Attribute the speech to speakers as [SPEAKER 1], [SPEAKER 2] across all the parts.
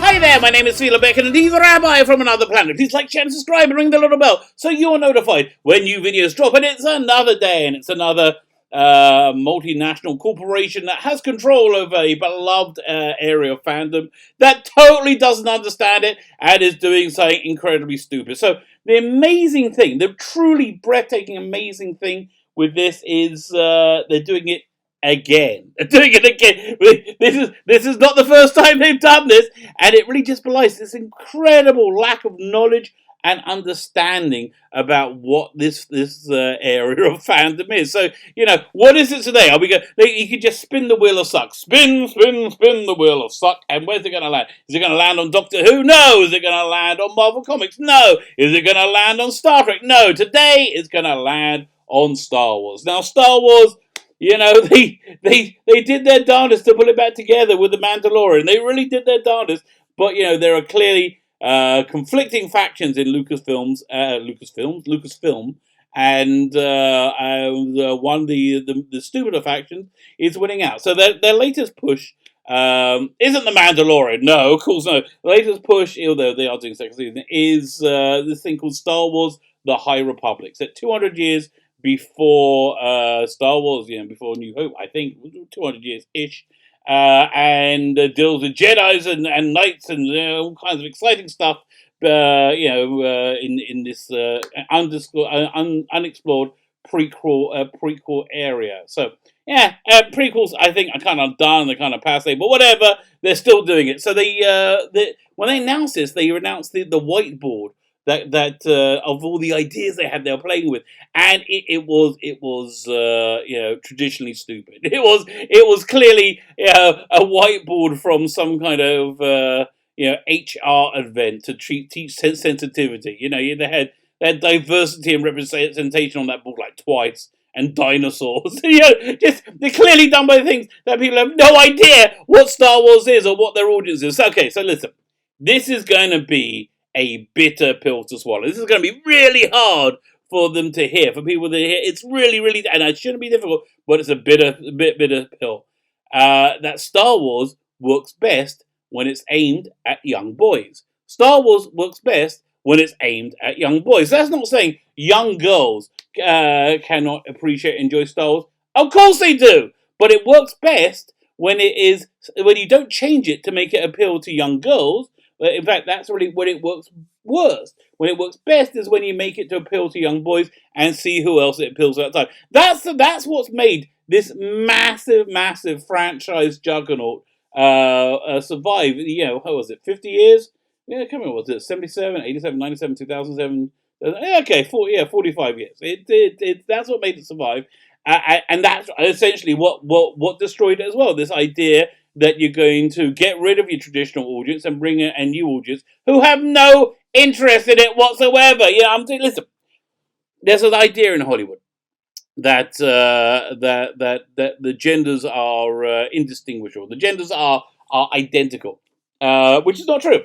[SPEAKER 1] Hi there, my name is Philo Bacon and he's Rabbi from another planet. Please like, share and subscribe and ring the little bell so you're notified when new videos drop. And it's another day and it's another multinational corporation that has control over a beloved area of fandom that totally doesn't understand it and is doing something incredibly stupid. So the amazing thing, the truly breathtaking amazing thing with this is they're doing it again. Doing it again. This is not the first time they've done this, and it really just belies this incredible lack of knowledge and understanding about what this area of fandom is. So, what is it today? Are we going? You could just spin the wheel of suck, spin the wheel of suck, and where's it going to land? Is it going to land on Doctor Who? No. Is it going to land on Marvel Comics? No. Is it going to land on Star Trek? No. Today it's going to land on Star Wars. Now, Star Wars. They did their darndest to pull it back together with the Mandalorian. They really did their darndest, but there are clearly conflicting factions in Lucasfilm, and the stupider faction is winning out. So their latest push isn't the Mandalorian. No, of course no. The latest push, although they are doing second season, is this thing called Star Wars: The High Republic. So 200 years before Star Wars, before New Hope, I think, 200 years-ish, and deals with Jedis and Knights and all kinds of exciting stuff, in this unexplored prequel area. So, prequels, I think, are kind of done, they're kind of passé, but whatever, they're still doing it. So when they announced this, they announced the whiteboard that of all the ideas they were playing with, and it was traditionally stupid. It was clearly a whiteboard from some kind of HR event to teach sensitivity. They had diversity and representation on that board like twice, and dinosaurs. They're clearly done by things that people have no idea what Star Wars is or what their audience is. Okay, so listen, this is going to be a bitter pill to swallow. This is going to be really hard for them to hear, for people to hear. It's really, really, and it shouldn't be difficult, but it's a bitter pill. That Star Wars works best when it's aimed at young boys. Star Wars works best when it's aimed at young boys. That's not saying young girls cannot appreciate and enjoy Star Wars. Of course they do, but it works best when you don't change it to make it appeal to young girls. In fact, that's really when it works worst. When it works best is when you make it to appeal to young boys and see who else it appeals to at that time. That's what's made this massive franchise juggernaut survive. How was it? 50 years? Yeah, come on, was it 77, 87, 97, 2007? Okay, 45 years. That's what made it survive, and that's essentially what destroyed it as well. This idea that you're going to get rid of your traditional audience and bring in a new audience who have no interest in it whatsoever. Listen, there's an idea in Hollywood that the genders are indistinguishable. The genders are identical, which is not true.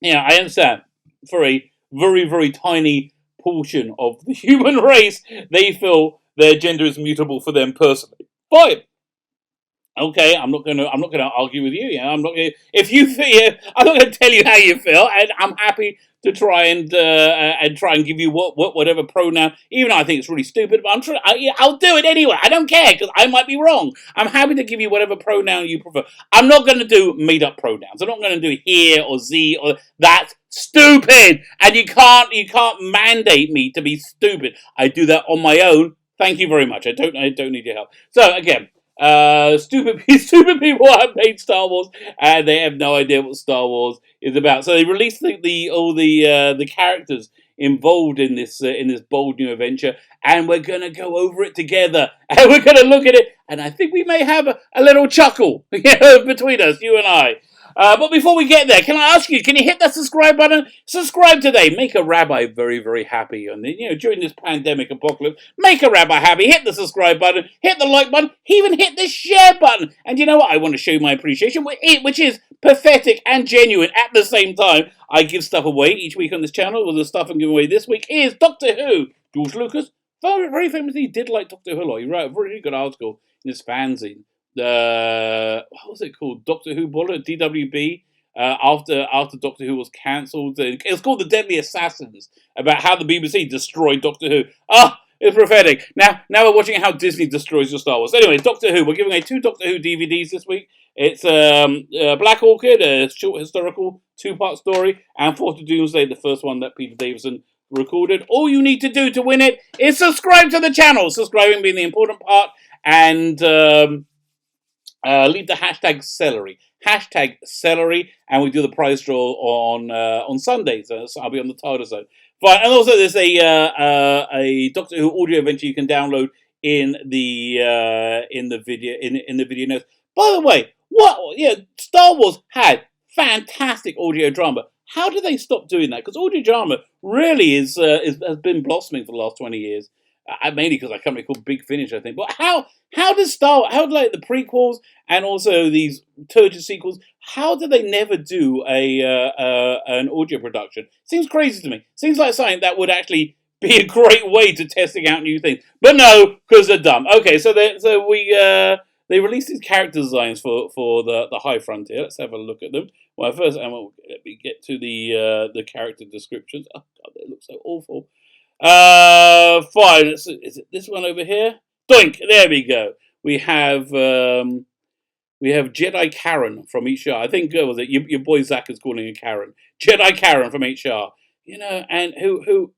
[SPEAKER 1] I understand for a very, very tiny portion of the human race, they feel their gender is mutable for them personally. Fine. Okay, I'm not gonna argue with you. I'm not gonna, if you feel, I'm not gonna tell you how you feel, and I'm happy to try and give you whatever pronoun. Even though I think it's really stupid, but I'll do it anyway. I don't care because I might be wrong. I'm happy to give you whatever pronoun you prefer. I'm not gonna do made up pronouns. I'm not gonna do he or ze or that's stupid. And you can't mandate me to be stupid. I do that on my own. Thank you very much. I don't need your help. So again. Stupid people have made Star Wars, and they have no idea what Star Wars is about. So they released all the characters involved in this bold new adventure, and we're gonna go over it together, and we're gonna look at it, and I think we may have a little chuckle between us, you and I. But before we get there, can I ask you, can you hit that subscribe button? Subscribe today. Make a rabbi very, very happy. And during this pandemic apocalypse, make a rabbi happy. Hit the subscribe button. Hit the like button. Even hit the share button. And you know what? I want to show you my appreciation, which is pathetic and genuine at the same time. I give stuff away each week on this channel. Well, the stuff I'm giving away this week is Doctor Who. George Lucas, very famously, did like Doctor Who a lot. He wrote a very good article in his fanzine. What was it called? Doctor Who Bullet, DWB. after Doctor Who was cancelled. It was called The Deadly Assassins, about how the BBC destroyed Doctor Who. It's prophetic. Now we're watching how Disney destroys your Star Wars. Anyway, Doctor Who. We're giving away 2 Doctor Who DVDs this week. It's Black Orchid, a short historical 2-part story, and Fort of Doomsday, the first one that Peter Davison recorded. All you need to do to win it is subscribe to the channel. Subscribing being the important part, and leave the hashtag celery. Hashtag celery, and we do the prize draw on Sundays. So I'll be on the TARDIS zone. Fine, and also there's a Doctor Who audio adventure you can download in the video in the video notes. By the way, Star Wars had fantastic audio drama. How do they stop doing that? Because audio drama really has been blossoming for the last 20 years. Mainly because a company called Big Finish, I think. But how does like the prequels and also these turgid sequels, how do they never do an audio production? Seems crazy to me. Seems like something that would actually be a great way to testing out new things. But no, because they're dumb. Okay, so they released these character designs for the High Frontier. Let's have a look at them. Well, first, let me get to the character descriptions. Oh God, they look so awful. Fine. Is it this one over here? Doink! There we go. We have Jedi Karen from HR. I think was it your boy Zach is calling her Karen. Jedi Karen from HR. And who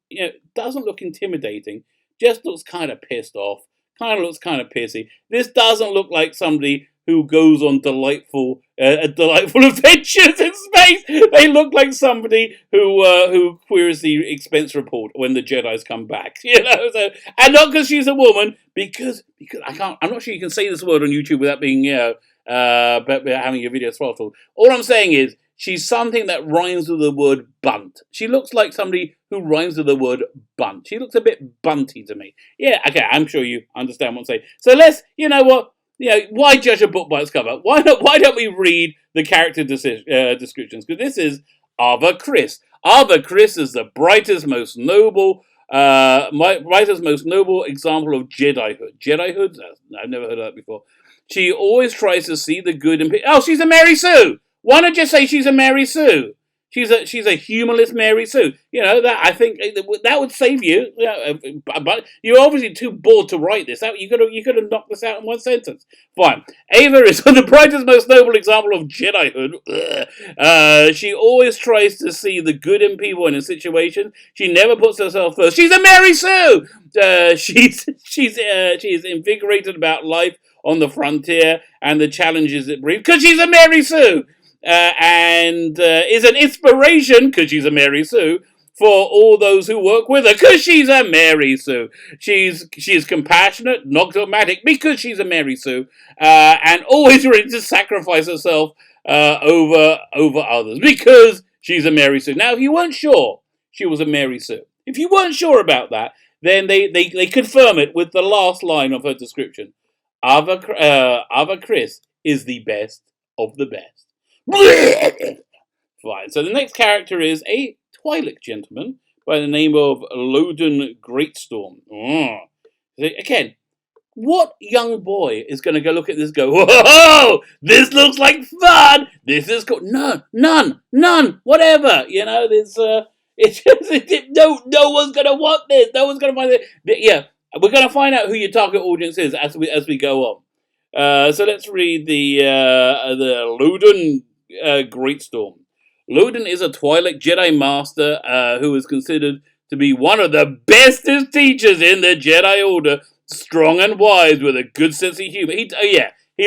[SPEAKER 1] doesn't look intimidating. Just looks kind of pissed off. Kind of looks kind of pissy. This doesn't look like somebody who goes on delightful adventures in space. They look like somebody who queries the expense report when the Jedis come back. So, and not because she's a woman, because I'm not sure you can say this word on YouTube without being having your video throttled. All I'm saying is she's something that rhymes with the word bunt. She looks like somebody who rhymes with the word bunt. She looks a bit bunty to me. Yeah, okay, I'm sure you understand what I'm saying. So let's, why judge a book by its cover? Why don't we read the character descriptions? Because this is Ava Chris. Ava Chris is the brightest, most noble example of Jedihood. Jedihood? I've never heard of that before. She always tries to see the good in people. Oh, she's a Mary Sue. Why not just say she's a Mary Sue? She's a humorless Mary Sue. That I think that would save you. But you're obviously too bored to write this out. You could have knocked this out in one sentence. Fine. Ava is the brightest, most noble example of Jedihood. She always tries to see the good in people and in situations. She never puts herself first. She's a Mary Sue. She is invigorated about life on the frontier and the challenges it brings because she's a Mary Sue. And is an inspiration, because she's a Mary Sue, for all those who work with her, because she's a Mary Sue. She's compassionate, not dogmatic, because she's a Mary Sue, and always ready to sacrifice herself over others, because she's a Mary Sue. Now, if you weren't sure she was a Mary Sue, if you weren't sure about that, then they confirm it with the last line of her description. Ava Chris is the best of the best. Fine. So the next character is a Twi'lek gentleman by the name of Loden Greatstorm. Again, what young boy is going to go look at this and go, whoa, this looks like fun. This is cool. None, whatever. There's, no one's going to want this. No one's going to find it. Yeah, we're going to find out who your target audience is as we go on. So let's read the Loden Greatstorm. Loden is a Twi'lek Jedi Master who is considered to be one of the bestest teachers in the Jedi Order. Strong and wise with a good sense of humor. He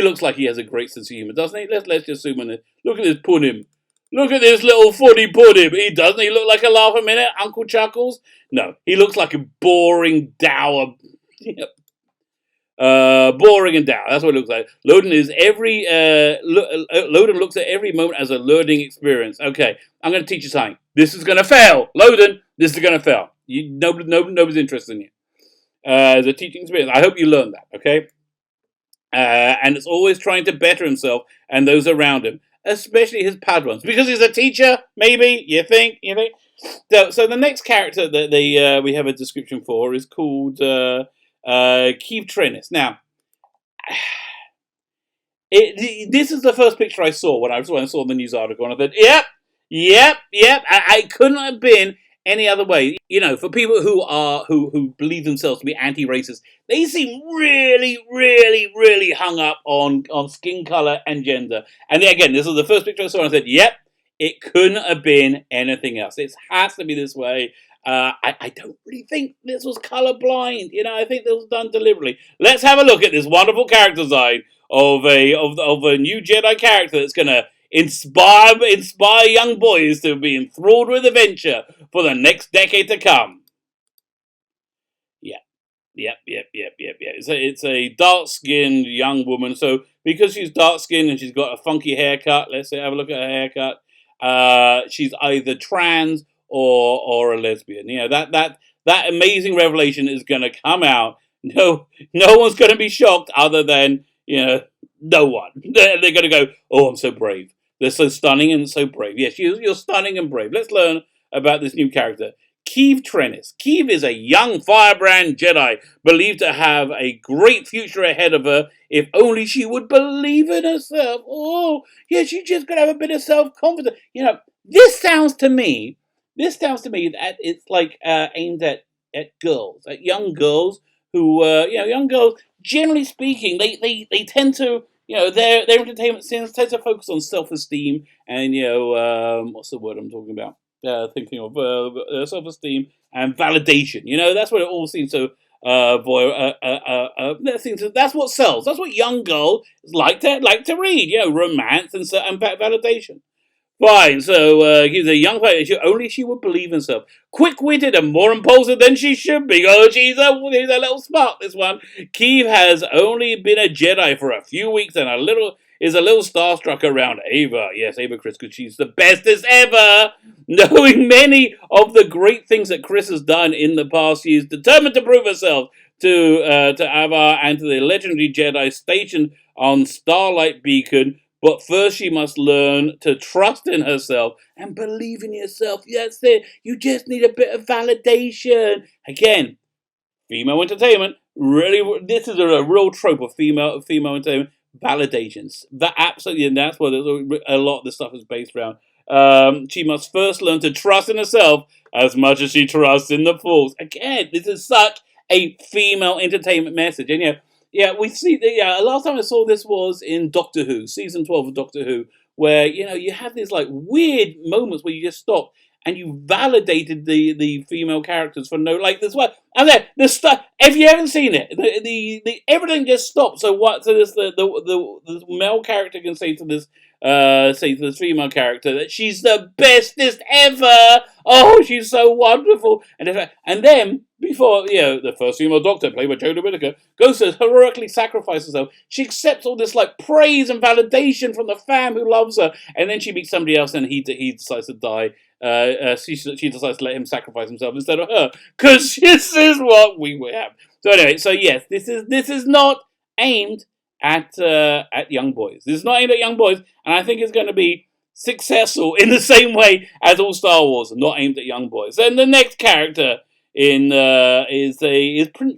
[SPEAKER 1] looks like he has a great sense of humor, doesn't he? Let's just zoom in it. Look at this pudding. Look at this little funny pudding. Doesn't he look like a laugh a minute, Uncle Chuckles? No, he looks like a boring, dour. Boring and dour. That's what it looks like. Loden looks at every moment as a learning experience. Okay, I'm going to teach you something. This is going to fail, Loden. This is going to fail. Nobody's interested in you. As a teaching experience, I hope you learn that. Okay, and it's always trying to better himself and those around him, especially his Padawans, because he's a teacher. Maybe you think. So the next character that we have a description for is called Keith Trennis. Now, This is the first picture I saw when I saw the news article, and I thought, yep. I couldn't have been any other way. You know, for people who believe themselves to be anti-racist, they seem really hung up on skin color and gender. And then, again, this is the first picture I saw, and I said, yep, it couldn't have been anything else. It has to be this way. I don't really think this was colorblind. You know, I think this was done deliberately. Let's have a look at this wonderful character design of a new Jedi character that's going to inspire young boys to be enthralled with adventure for the next decade to come. Yep. It's a dark-skinned young woman. So because she's dark-skinned and she's got a funky haircut, let's say have a look at her haircut. She's either trans or a lesbian. You know, that amazing revelation is going to come out. No one's going to be shocked other than, you know, no one. They're going to go, oh, I'm so brave. They're so stunning and so brave. Yes, you're stunning and brave. Let's learn about this new character. Keeve Trennis. Keeve is a young firebrand Jedi, believed to have a great future ahead of her if only she would believe in herself. Oh, yeah, she's just got to have a bit of self-confidence. You know, this sounds to me that it's like aimed at girls, at young girls who, young girls, generally speaking, they tend to, you know, their entertainment scenes tend to focus on self-esteem and, you know, what's the word I'm talking about? Thinking of self-esteem and validation. You know, that's what it all seems to. That's what sells. That's what young girls like to read. You know, romance and validation. Fine, so he's a young player. Only she would believe in herself. Quick-witted and more impulsive than she should be. Oh, she's a little smart, this one. Keeve has only been a Jedi for a few weeks and is a little starstruck around Ava. Yes, Ava Chris, because she's the bestest ever. Knowing many of the great things that Chris has done in the past, she is determined to prove herself to Ava and to the legendary Jedi stationed on Starlight Beacon. But first she must learn to trust in herself and believe in yourself. That's it. You just need a bit of validation. Again, female entertainment. Really, this is a real trope of female entertainment. Validations. That absolutely, and that's what a lot of the stuff is based around. She must first learn to trust in herself as much as she trusts in the Force. Again, this is such a female entertainment message. And yeah, we see. Last time I saw this was in Doctor Who, season 12 of Doctor Who, where you have these like weird moments where you just stop and you validated the female characters for no this one. And then the stuff. If you haven't seen it, the everything just stops. So what? So this the male character can say to this female character that she's the bestest ever. Oh, she's so wonderful. And then before the first female Doctor, played by Jodie Whittaker, goes to heroically sacrifice herself. She accepts all this like praise and validation from the fam who loves her, and then she meets somebody else, and he decides to die. She decides to let him sacrifice himself instead of her, because this is what we have. So anyway, so yes, this is not aimed at young boys. This is not aimed at young boys, and I think it's going to be successful in the same way as all Star Wars, not aimed at young boys. And the next character is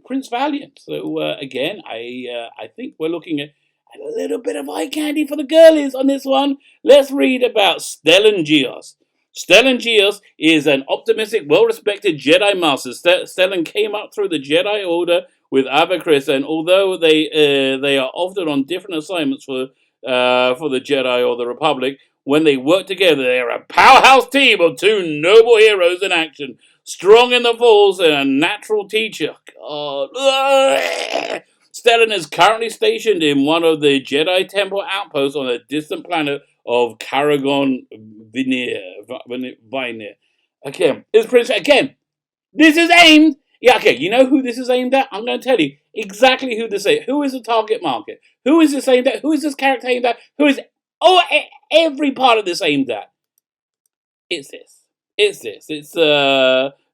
[SPEAKER 1] Prince Valiant. So again, I think we're looking at a little bit of eye candy for the girlies on this one. Let's read about Stellan Gios. Stellan Gios is an optimistic, well-respected Jedi Master. Stellan came up through the Jedi Order with Ava Chris, and although they are often on different assignments for the Jedi or the Republic, when they work together, they are a powerhouse team of two noble heroes in action, strong in the Force and a natural teacher. God. Stellan is currently stationed in one of the Jedi Temple outposts on a distant planet of Karagon Vinir. Again, this is aimed. Yeah, okay, you know who this is aimed at? I'm going to tell you exactly who this is. Who is the target market? Who is this aimed at? Who is this character aimed at? Who is every part of this aimed at? It's this. It's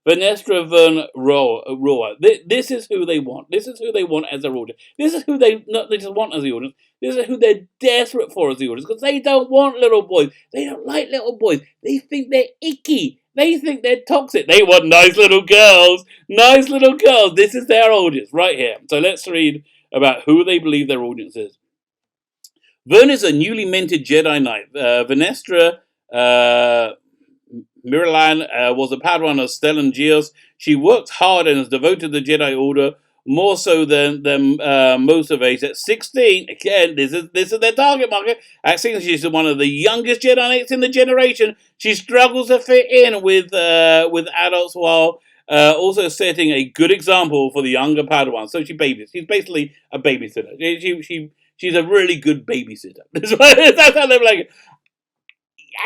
[SPEAKER 1] Venestra Vern Roa. This is who they want. This is who they want as their audience. This is who they not they just want as the audience. This is who they're desperate for as the audience, because they don't want little boys. They don't like little boys. They think they're icky. They think they're toxic. They want nice little girls. Nice little girls. This is their audience right here. So let's read about who they believe their audience is. Vern is a newly minted Jedi Knight. Venestra Miralan was a Padawan of Stellan Geos. She works hard and is devoted to the Jedi Order more so than most of us. At 16, again, this is their target market. At 16, she's one of the youngest Jedi Knights in the generation. She struggles to fit in with adults while also setting a good example for the younger Padawans. So she babies. She's basically a babysitter. She's a really good babysitter. That's how they're like.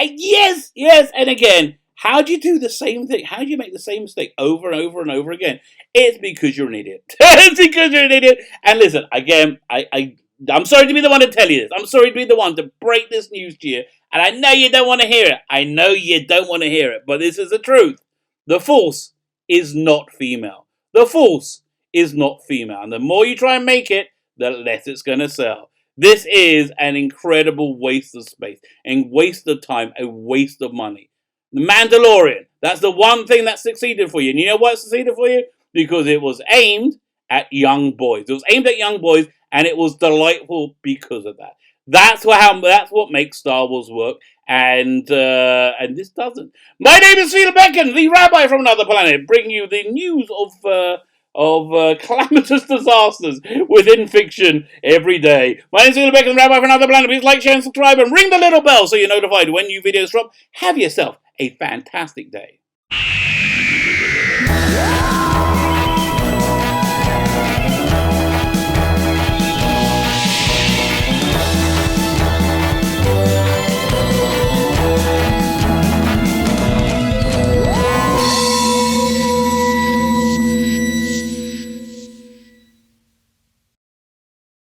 [SPEAKER 1] Yes, yes. And again, how do you do the same thing? How do you make the same mistake over and over and over again? It's because you're an idiot. It's because you're an idiot. And listen, again, I'm sorry to be the one to tell you this. I'm sorry to be the one to break this news to you. And I know you don't want to hear it. I know you don't want to hear it. But this is the truth. The Force is not female. The Force is not female. And the more you try and make it, the less it's going to sell. This is an incredible waste of space, and waste of time, a waste of money. The Mandalorian, that's the one thing that succeeded for you. And you know why it succeeded for you? Because it was aimed at young boys. It was aimed at young boys, and it was delightful because of that. That's what makes Star Wars work, and this doesn't. My name is Peter Davison, the Rabbi from another planet, bringing you the news of calamitous disasters within fiction every day. My name is Peter Davison, Rabbi from another planet. Please like, share, and subscribe, and ring the little bell so you're notified when new videos drop. Have yourself a fantastic day.